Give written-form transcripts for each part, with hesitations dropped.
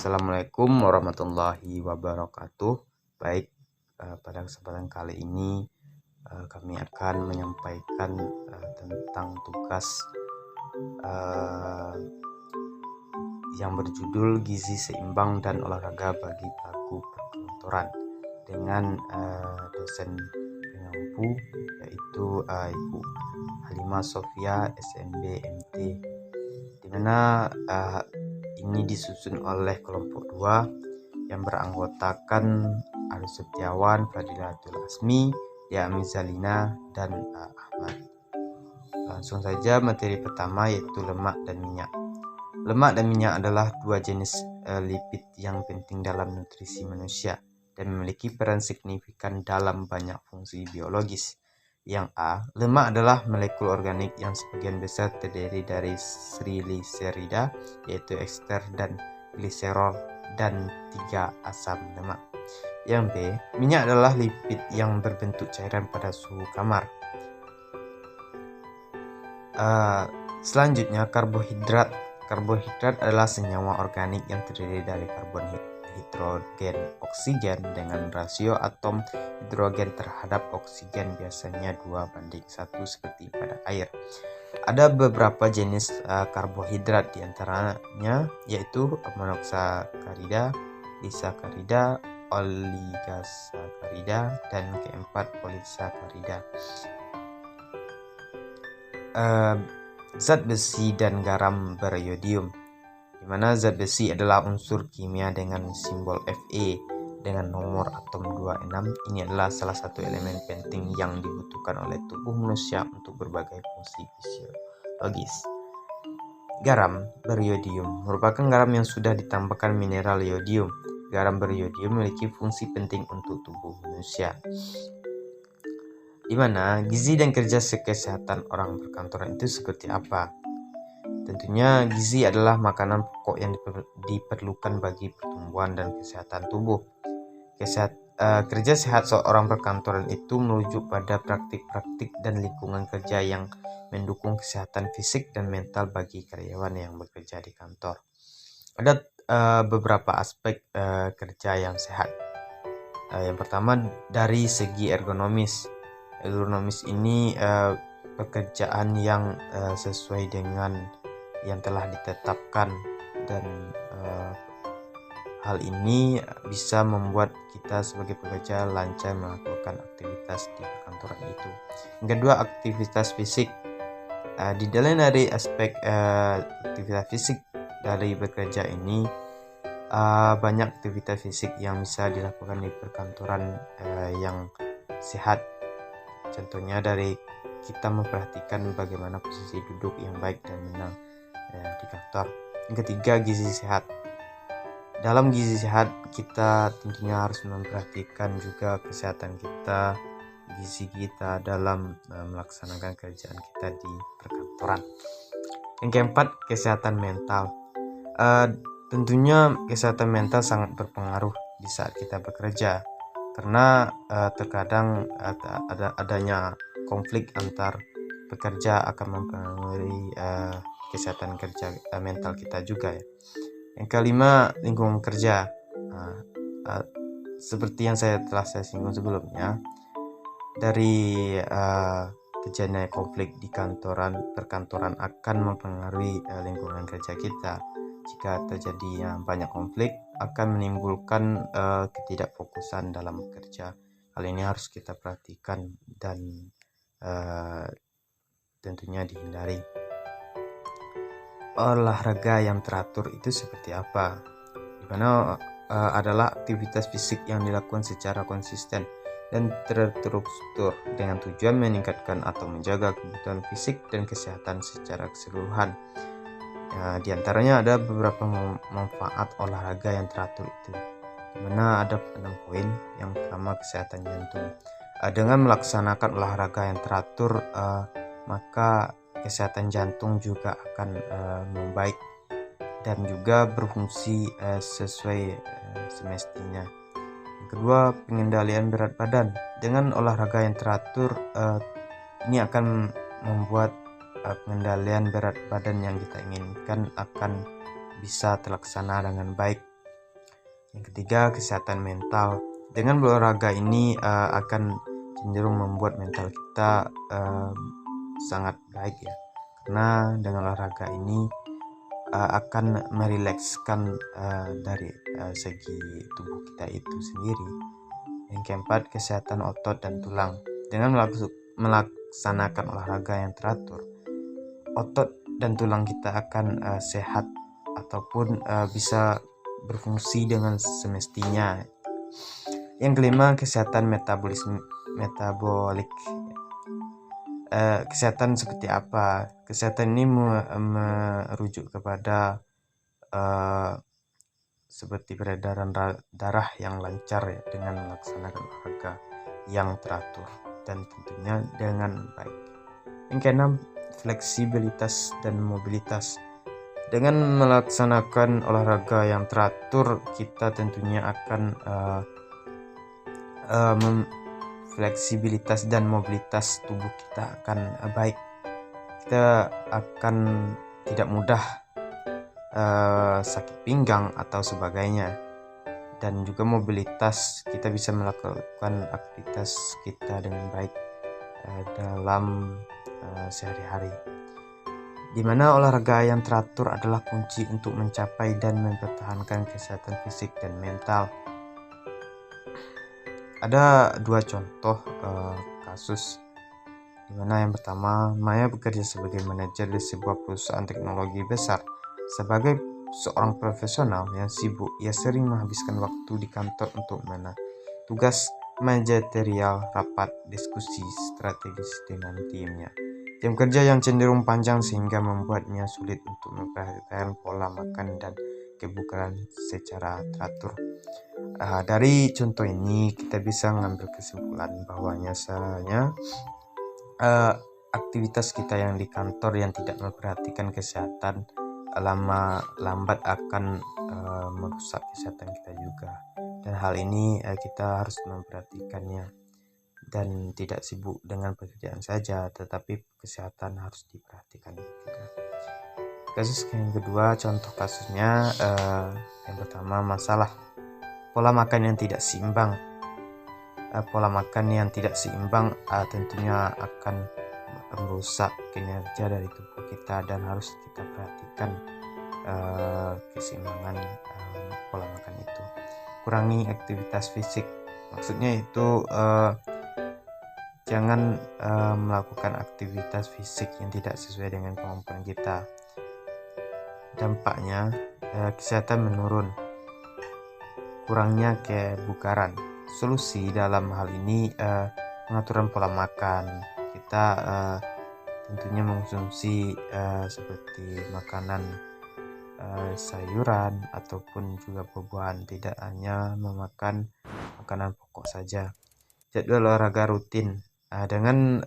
Assalamualaikum warahmatullahi wabarakatuh. Baik, pada kesempatan kali ini kami akan menyampaikan tentang tugas yang berjudul Gizi Seimbang dan Olahraga bagi Pelaku Perkantoran dengan dosen pengampu yaitu Ibu Halimah Sofia SMB MT, di mana ini disusun oleh kelompok 2 yang beranggotakan Arif Setiawan, Fadilatul Asmi, Dia Mizalina, dan Ahmad. Langsung saja materi pertama yaitu lemak dan minyak. Lemak dan minyak adalah dua jenis lipid yang penting dalam nutrisi manusia dan memiliki peran signifikan dalam banyak fungsi biologis. Yang A, lemak adalah molekul organik yang sebagian besar terdiri dari trigliserida yaitu ester dan gliserol dan 3 asam lemak. Yang B, minyak adalah lipid yang berbentuk cairan pada suhu kamar. Selanjutnya karbohidrat. Karbohidrat adalah senyawa organik yang terdiri dari karbon, hidrogen, oksigen dengan rasio atom hidrogen terhadap oksigen biasanya 2:1 seperti pada air. Ada beberapa jenis karbohidrat, diantaranya yaitu monosakarida, disakarida, oligosakarida, dan keempat polisakarida. Zat besi dan garam beriodium, di mana zat besi adalah unsur kimia dengan simbol Fe dengan nomor atom 26. Ini adalah salah satu elemen penting yang dibutuhkan oleh tubuh manusia untuk berbagai fungsi fisiologis. Garam beriodium merupakan garam yang sudah ditambahkan mineral iodium. Garam beriodium memiliki fungsi penting untuk tubuh manusia, di mana gizi dan kerja kesehatan orang perkantoran itu seperti apa? Tentunya gizi adalah makanan pokok yang diperlukan bagi pertumbuhan dan kesehatan tubuh. Kerja sehat seorang perkantoran itu merujuk pada praktik-praktik dan lingkungan kerja yang mendukung kesehatan fisik dan mental bagi karyawan yang bekerja di kantor. Ada beberapa aspek kerja yang sehat. Yang pertama dari segi ergonomis. Ergonomis ini pekerjaan yang sesuai dengan yang telah ditetapkan, dan hal ini bisa membuat kita sebagai pekerja lancar melakukan aktivitas di perkantoran itu. Yang kedua, aktivitas fisik. Di dalam dari aspek aktivitas fisik dari bekerja ini, banyak aktivitas fisik yang bisa dilakukan di perkantoran yang sehat. Contohnya dari kita memperhatikan bagaimana posisi duduk yang baik dan benar di kantor. Yang ketiga, gizi sehat. Dalam gizi sehat kita tentunya harus memperhatikan juga kesehatan kita, gizi kita dalam melaksanakan kerjaan kita di perkantoran. Yang keempat, kesehatan mental. Tentunya kesehatan mental sangat berpengaruh di saat kita bekerja, karena terkadang adanya konflik antar pekerja akan mempengaruhi kesehatan kerja mental kita juga ya. Yang kelima, lingkungan kerja. Seperti yang telah saya singgung sebelumnya, dari terjadinya konflik di perkantoran akan mempengaruhi lingkungan kerja kita. Jika terjadi banyak konflik akan menimbulkan ketidakfokusan dalam bekerja. Hal ini harus kita perhatikan dan tentunya dihindari. Olahraga yang teratur itu seperti apa? Di mana adalah aktivitas fisik yang dilakukan secara konsisten dan terstruktur dengan tujuan meningkatkan atau menjaga kebutuhan fisik dan kesehatan secara keseluruhan. Di antaranya ada beberapa manfaat olahraga yang teratur itu, di mana ada 6 poin. Yang pertama, kesehatan jantung. Dengan melaksanakan olahraga yang teratur, maka kesehatan jantung juga akan membaik dan juga berfungsi sesuai semestinya. Yang kedua, pengendalian berat badan. Dengan olahraga yang teratur, ini akan membuat pengendalian berat badan yang kita inginkan akan bisa terlaksana dengan baik. Yang ketiga, kesehatan mental. Dengan berolahraga ini akan cenderung membuat mental kita sangat baik ya, karena dengan olahraga ini akan merilekskan dari segi tubuh kita itu sendiri. Yang keempat, kesehatan otot dan tulang. Dengan melaksanakan olahraga yang teratur, otot dan tulang kita akan sehat ataupun bisa berfungsi dengan semestinya. Yang kelima, kesehatan metabolik. Kesehatan seperti apa? Kesehatan ini merujuk kepada seperti peredaran darah yang lancar ya, dengan melaksanakan olahraga yang teratur dan tentunya dengan baik. Yang keenam, fleksibilitas dan mobilitas. Dengan melaksanakan olahraga yang teratur, kita tentunya akan fleksibilitas dan mobilitas tubuh kita akan baik. Kita akan tidak mudah sakit pinggang atau sebagainya, dan juga mobilitas, kita bisa melakukan aktivitas kita dengan baik dalam sehari-hari, di mana olahraga yang teratur adalah kunci untuk mencapai dan mempertahankan kesehatan fisik dan mental. Ada dua contoh kasus, di mana yang pertama, Maya bekerja sebagai manajer di sebuah perusahaan teknologi besar. Sebagai seorang profesional yang sibuk, ia sering menghabiskan waktu di kantor untuk tugas manajerial, rapat, diskusi strategis dengan timnya. Jam kerja yang cenderung panjang sehingga membuatnya sulit untuk memperhatikan pola makan dan kebugaran secara teratur. Dari contoh ini kita bisa mengambil kesimpulan bahwanya aktivitas kita yang di kantor yang tidak memperhatikan kesehatan lambat akan merusak kesehatan kita juga. Dan hal ini kita harus memperhatikannya dan tidak sibuk dengan pekerjaan saja, tetapi kesehatan harus diperhatikan juga. Kasus yang kedua, contoh kasusnya yang pertama, masalah pola makan yang tidak seimbang. Pola makan yang tidak seimbang tentunya akan merusak kinerja dari tubuh kita, dan harus kita perhatikan keseimbangan pola makan itu. Kurangi aktivitas fisik, maksudnya itu jangan melakukan aktivitas fisik yang tidak sesuai dengan kemampuan kita. Dampaknya kesehatan menurun, kurangnya kebugaran. Solusi dalam hal ini pengaturan pola makan. Kita tentunya mengonsumsi seperti makanan sayuran ataupun juga buah-buahan, tidak hanya memakan makanan pokok saja. Jadwal olahraga rutin. Dengan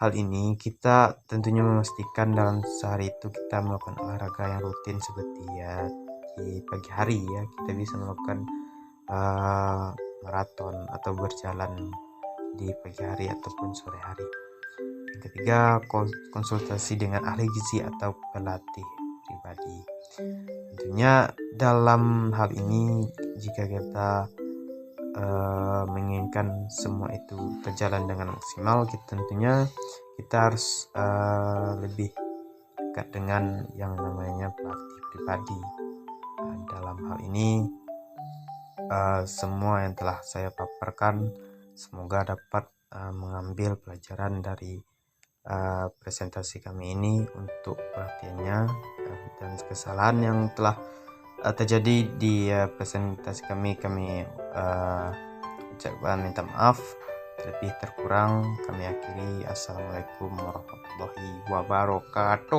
hal ini kita tentunya memastikan dalam sehari itu kita melakukan olahraga yang rutin, seperti ya di pagi hari ya kita bisa melakukan maraton atau berjalan di pagi hari ataupun sore hari. Yang ketiga, konsultasi dengan ahli gizi atau pelatih pribadi. Tentunya dalam hal ini jika kita menginginkan semua itu berjalan dengan maksimal, tentunya kita harus lebih dekat dengan yang namanya pelatih pribadi. Dalam hal ini semua yang telah saya paparkan semoga dapat mengambil pelajaran dari presentasi kami ini untuk perhatiannya, dan kesalahan yang telah terjadi di presentasi kami ucapkan minta maaf, lebih terkurang kami akhiri. Assalamualaikum warahmatullahi wabarakatuh.